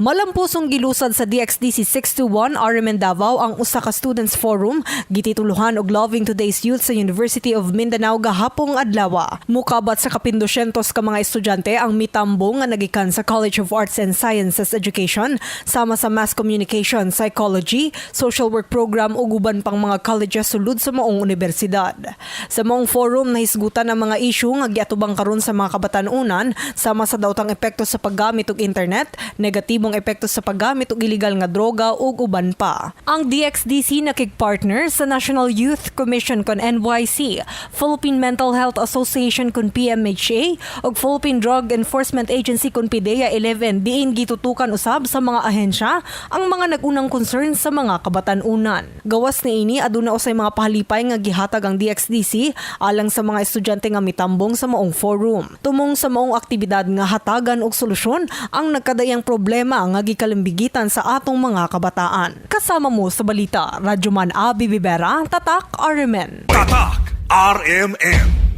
Malampusong gilusad sa DXDC 621 RMN Davao ang usa ka Students Forum gitituluhan og Loving Today's Youth sa University of Mindanao gahapong adlaw. Mukabat sa kapin 200 ka mga estudyante ang mitambong nga nagikan sa College of Arts and Sciences Education sama sa Mass Communication, Psychology, Social Work Program ug uban pang mga colleges sulod sa maong universidad. Sa maong forum nahisgutan ang mga issue nga giatubang karon sa mga kabatan-unan sama sa daotang epekto sa paggamit og internet, negatibong epekto sa paggamit og iligal nga droga ug uban pa. Ang DXDC nakig-partner sa National Youth Commission kon NYC, Philippine Mental Health Association kon PMHA ug Philippine Drug Enforcement Agency kon PDEA 11 diin gitutukan usab sa mga ahensya ang mga nagunang concern sa mga kabatan-unan. Gawas niini aduna usay mga pahalipay nga gihatag ang DXDC alang sa mga estudyante nga mitambong sa maong forum. Tumong sa maong aktibidad nga hatagan og solusyon ang nagkadayang problema nga gikalimbigitan sa atong mga kabataan. Kasama mo sa balita, Radyoman Abi Bibera, Tatak RMN. Tatak RMN.